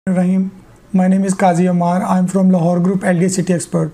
Rahim, my name is Qazi Ammar, I am from Lahore group LDA city expert.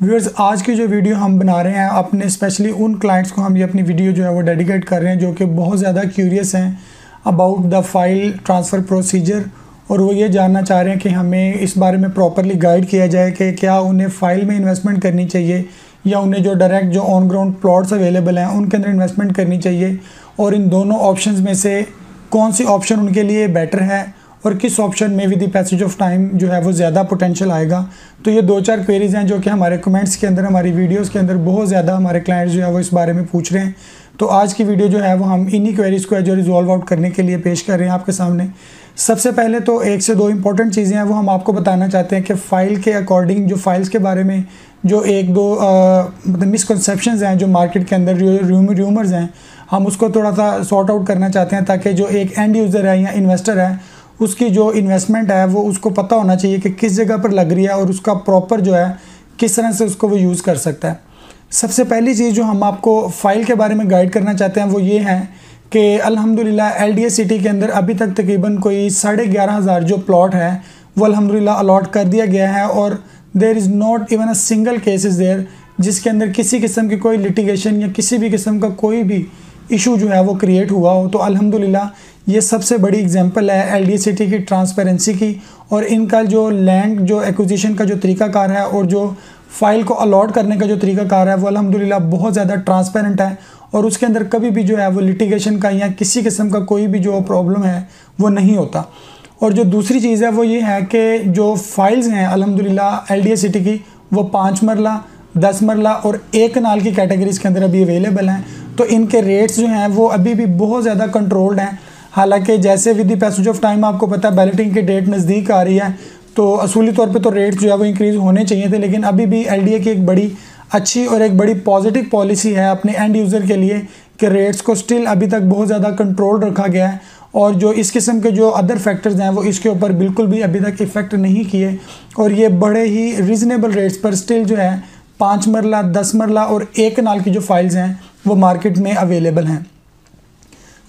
Viewers, आज की जो video हम बना रहे हैं अपने स्पेशली उन क्लाइंट्स को हम ये अपनी वीडियो जो है वो डेडिकेट कर रहे हैं जो कि बहुत ज़्यादा क्यूरियस हैं about the file transfer procedure, और वो ये जानना चाह रहे हैं कि हमें इस बारे में प्रॉपरली गाइड किया जाए कि क्या उन्हें फ़ाइल में इन्वेस्टमेंट करनी चाहिए या उन्हें जो डायरेक्ट जो ऑन ग्राउंड प्लॉट्स अवेलेबल हैं उनके अंदर इन्वेस्टमेंट करनी चाहिए, और इन दोनों ऑप्शंस में से कौन सी ऑप्शन उनके लिए बेटर है और किस ऑप्शन में with the passage of time जो है वो ज़्यादा पोटेंशियल आएगा। तो ये 2-4 क्वेरीज़ हैं जो कि हमारे कमेंट्स के अंदर, हमारी वीडियोस के अंदर बहुत ज़्यादा हमारे क्लाइंट्स जो है वो इस बारे में पूछ रहे हैं। तो आज की वीडियो जो है वो हम इन्हीं क्वेरीज़ को जो रिजॉल्व आउट करने के लिए पेश कर रहे हैं आपके सामने। सबसे पहले तो 1 से 2 इंपॉर्टेंट चीज़ें हैं वो हम आपको बताना चाहते हैं कि फ़ाइल के अकॉर्डिंग जो फाइल्स के बारे में जो 1-2 मतलब मिसकंसेप्शंस हैं जो मार्केट के अंदर रूमर्स हैं, हम उसको थोड़ा सा सॉर्ट आउट करना चाहते हैं ताकि जो एक एंड यूज़र है या इन्वेस्टर है उसकी जो इन्वेस्टमेंट है वो उसको पता होना चाहिए कि किस जगह पर लग रही है और उसका प्रॉपर जो है किस तरह से उसको वो यूज़ कर सकता है। सबसे पहली चीज़ जो हम आपको फ़ाइल के बारे में गाइड करना चाहते हैं वो ये है कि अल्हम्दुलिल्लाह LDA सिटी के अंदर अभी तक तकरीबन कोई 11,500 जो प्लॉट है वो अल्हम्दुलिल्लाह अलॉट कर दिया गया है, और there is not even a single case is there जिसके अंदर किसी किस्म की कोई लिटिगेशन या किसी भी किस्म का कोई भी इशू जो है वो क्रिएट हुआ हो। तो अल्हम्दुलिल्लाह ये सबसे बड़ी एग्जांपल है LDA सिटी की ट्रांसपेरेंसी की, और इनका जो लैंड जो एक्विजिशन का जो तरीकाकार है और जो फ़ाइल को अलॉट करने का जो तरीकाकार है वो अल्हम्दुलिल्लाह बहुत ज़्यादा ट्रांसपेरेंट है, और उसके अंदर कभी भी जो है वो लिटिगेशन का या किसी किस्म का कोई भी जो प्रॉब्लम है वो नहीं होता। और जो दूसरी चीज़ है वो ये है कि जो फाइल्स हैं अल्हम्दुलिल्लाह LDA सिटी की वो 5 मरला, 10 मरला और 1 कनाल की कैटेगरीज़ के अंदर अभी अवेलेबल हैं। तो इनके रेट्स जो हैं वो अभी भी बहुत ज़्यादा कंट्रोल्ड हैं। हालांकि जैसे with the passage of time आपको पता है बैलेटिंग की डेट नज़दीक आ रही है तो असूली तौर पे तो रेट्स जो है वो इंक्रीज़ होने चाहिए थे, लेकिन अभी भी LDA की एक बड़ी अच्छी और एक बड़ी पॉजिटिव पॉलिसी है अपने एंड यूज़र के लिए कि रेट्स को स्टिल अभी तक बहुत ज़्यादा कंट्रोल रखा गया है, और जो इस किस्म के जो अदर फैक्टर्स हैं वो इसके ऊपर बिल्कुल भी अभी तक इफ़ेक्ट नहीं किए, और ये बड़े ही रीज़नेबल रेट्स पर स्टिल जो है 5 मरला, 10 मरला और 1 कनाल की जो फाइल्स हैं वो मार्केट में अवेलेबल हैं।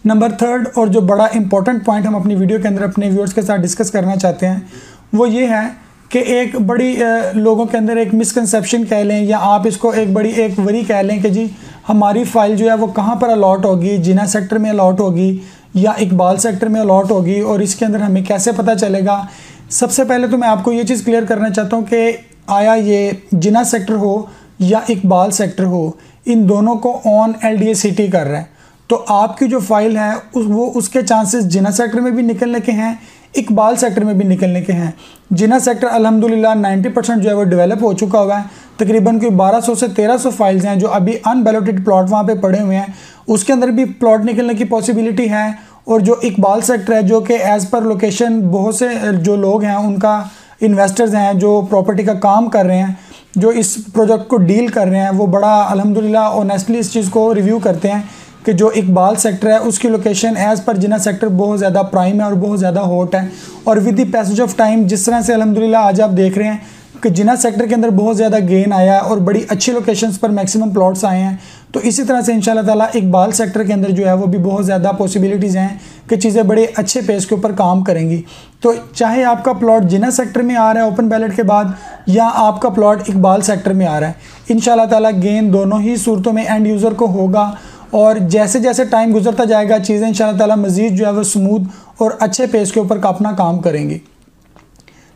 नंबर 3 और जो बड़ा इंपॉर्टेंट पॉइंट हम अपनी वीडियो के अंदर अपने व्यूअर्स के साथ डिस्कस करना चाहते हैं वो ये है कि एक बड़ी लोगों के अंदर एक मिसकंसेप्शन कह लें या आप इसको एक बड़ी एक वरी कह लें कि जी हमारी फ़ाइल जो है वो कहाँ पर अलॉट होगी, जिना सेक्टर में अलॉट होगी या इकबाल सेक्टर में अलॉट होगी, और इसके अंदर हमें कैसे पता चलेगा। सबसे पहले तो मैं आपको ये चीज़ क्लियर करना चाहता हूँ कि आया ये जिना सेक्टर हो या इकबाल सेक्टर हो, इन दोनों को ऑन LDA सिटी कर रहा है, तो आपकी जो फाइल है वो उसके चांसेस जिना सेक्टर में भी निकलने के हैं, इकबाल सेक्टर में भी निकलने के हैं। जिना सेक्टर अल्हम्दुलिल्लाह 90% जो है वो डेवलप हो चुका हुआ है, तकरीबन कोई 1200 से 1300 फाइल्स हैं जो अभी अनबैलोटेड प्लॉट वहाँ पे पड़े हुए हैं, उसके अंदर भी प्लॉट निकलने की पॉसिबिलिटी है। और जो इकबाल सेक्टर है जो कि एज़ पर लोकेशन बहुत से जो लोग हैं उनका इन्वेस्टर्स हैं जो प्रॉपर्टी का काम कर रहे हैं, जो इस प्रोजेक्ट को डील कर रहे हैं, वो बड़ा अल्हम्दुलिल्लाह ऑनेस्टली इस चीज़ को रिव्यू करते हैं कि जो इकबाल सेक्टर है उसकी लोकेशन एज़ पर जिना सेक्टर बहुत ज़्यादा प्राइम है और बहुत ज़्यादा हॉट है। और with the passage of time जिस तरह से अल्हम्दुलिल्लाह आज आप देख रहे हैं कि जिना सेक्टर के अंदर बहुत ज़्यादा गेन आया है और बड़ी अच्छी लोकेशंस पर मैक्सिमम प्लॉट्स आए हैं, तो इसी तरह से इंशाल्लाह ताला इकबाल सेक्टर के अंदर जो है वो भी बहुत ज़्यादा पॉसिबिलिटीज़ हैं कि चीज़ें बड़े अच्छे पेस के ऊपर काम करेंगी। तो चाहे आपका प्लॉट जिना सेक्टर में आ रहा है ओपन बैलेट के बाद या आपका प्लॉट इकबाल सेक्टर में आ रहा है, इंशाल्लाह ताला गेन दोनों ही सूरतों में एंड यूज़र को होगा, और जैसे जैसे टाइम गुजरता जाएगा चीज़ें इंशाल्लाह ताला मज़ीद जो है वो स्मूथ और अच्छे पेस के ऊपर अपना काम करेंगी।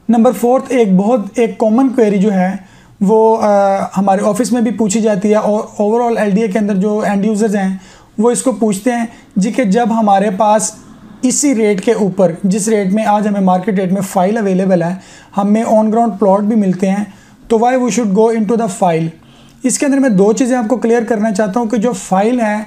नंबर 4 एक कॉमन क्वेरी जो है वो हमारे ऑफिस में भी पूछी जाती है, और ओवरऑल LDA के अंदर जो एंड यूज़र्स हैं वो इसको पूछते हैं जी कि जब हमारे पास इसी रेट के ऊपर जिस रेट में आज हमें मार्केट रेट में फ़ाइल अवेलेबल है, हमें ऑन ग्राउंड प्लॉट भी मिलते हैं, तो why we should go into the file. इसके अंदर मैं 2 चीज़ें आपको क्लियर करना चाहता हूँ कि जो फाइल है,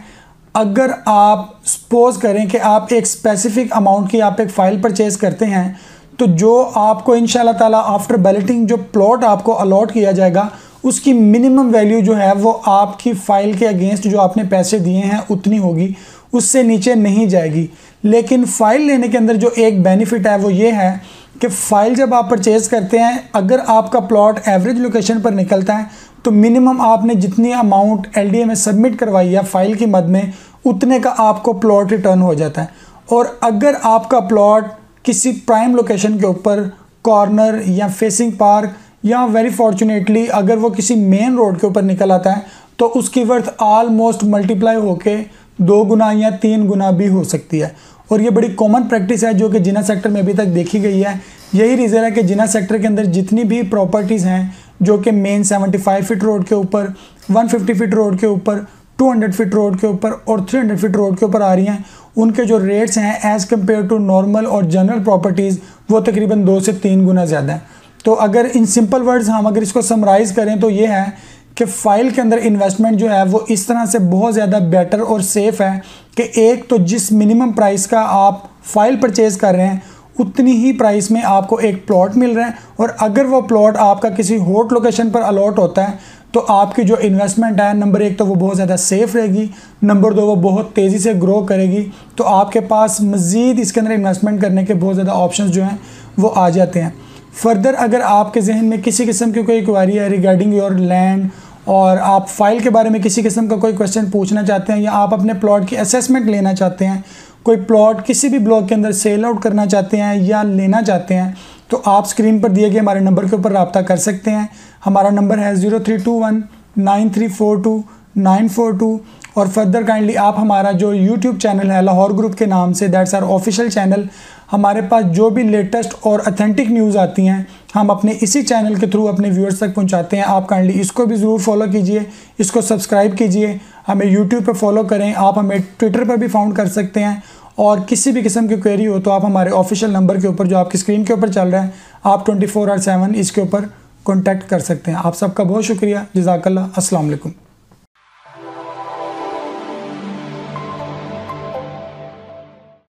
अगर आप सपोज करें कि आप एक स्पेसिफिक अमाउंट की आप एक फ़ाइल परचेज़ करते हैं, तो जो आपको इंशाल्लाह ताला आफ्टर बैलेटिंग जो प्लॉट आपको अलॉट किया जाएगा उसकी मिनिमम वैल्यू जो है वो आपकी फ़ाइल के अगेंस्ट जो आपने पैसे दिए हैं उतनी होगी, उससे नीचे नहीं जाएगी। लेकिन फ़ाइल लेने के अंदर जो एक बेनिफिट है वो ये है कि फ़ाइल जब आप परचेज़ करते हैं, अगर आपका प्लॉट एवरेज लोकेशन पर निकलता है तो मिनिमम आपने जितनी अमाउंट LDA में सबमिट करवाई है फ़ाइल की मद में, उतने का आपको प्लॉट रिटर्न हो जाता है। और अगर आपका प्लॉट किसी प्राइम लोकेशन के ऊपर, कॉर्नर या फेसिंग पार्क, या वेरी फॉर्चुनेटली अगर वो किसी मेन रोड के ऊपर निकल आता है तो उसकी वर्थ ऑलमोस्ट मल्टीप्लाई होके 2 गुना या 3 गुना भी हो सकती है। और ये बड़ी कॉमन प्रैक्टिस है जो कि जिना सेक्टर में अभी तक देखी गई है। यही रीज़न है कि जिना सेक्टर के अंदर जितनी भी प्रॉपर्टीज़ हैं जो कि मेन 75 फीट रोड के ऊपर, 150 फीट रोड के ऊपर, 200 फीट रोड के ऊपर और 300 फीट रोड के ऊपर आ रही हैं, उनके जो रेट्स हैं एज़ कम्पेयर टू नॉर्मल और जनरल प्रॉपर्टीज़ वो तकरीबन 2 से 3 गुना ज़्यादा है। तो अगर इन सिंपल वर्ड्स हम अगर इसको समराइज़ करें तो ये है कि फ़ाइल के अंदर इन्वेस्टमेंट जो है वो इस तरह से बहुत ज़्यादा बेटर और सेफ़ है कि एक तो जिस मिनिमम प्राइस का आप फ़ाइल परचेज़ कर रहे हैं उतनी ही प्राइस में आपको एक प्लॉट मिल रहा है। और अगर वो प्लॉट आपका किसी हॉट लोकेशन पर अलॉट होता है तो आपकी जो इन्वेस्टमेंट है, नंबर 1 तो वो बहुत ज़्यादा सेफ़ रहेगी, नंबर 2 वो बहुत तेज़ी से ग्रो करेगी। तो आपके पास मज़ीद इसके अंदर इन्वेस्टमेंट करने के बहुत ज़्यादा ऑप्शंस जो हैं वो आ जाते हैं। फर्दर अगर आपके जहन में किसी किस्म की कोई क्वेरी है रिगार्डिंग योर लैंड और आप फाइल के बारे में किसी किस्म का कोई क्वेश्चन पूछना चाहते हैं या आप अपने प्लॉट की असेसमेंट लेना चाहते हैं, कोई प्लॉट किसी भी ब्लॉक के अंदर सेल आउट करना चाहते हैं या लेना चाहते हैं, तो आप स्क्रीन पर दिए गए हमारे नंबर के ऊपर रब्ता कर सकते हैं। हमारा नंबर है 03219342 और फर्दर काइंडली आप हमारा जो यूट्यूब चैनल है लाहौर ग्रुप के नाम से, दैट्स आवर ऑफिशियल चैनल, हमारे पास जो भी लेटेस्ट और अथेंटिक न्यूज़ आती हैं हम अपने इसी चैनल के थ्रू अपने व्यूअर्स तक पहुंचाते हैं। आप काइंडली इसको भी ज़रूर फॉलो कीजिए, इसको सब्सक्राइब कीजिए, हमें यूट्यूब पर फॉलो करें, आप हमें ट्विटर पर भी फाउंड कर सकते हैं। और किसी भी किस्म की क्वेरी हो तो आप हमारे ऑफिशियल नंबर के ऊपर जो आपकी स्क्रीन के ऊपर चल रहा है आप 24/7 इसके ऊपर कॉन्टैक्ट कर सकते हैं। आप सबका बहुत शुक्रिया, जज़ाकल्लाह, अस्सलाम वालेकुम।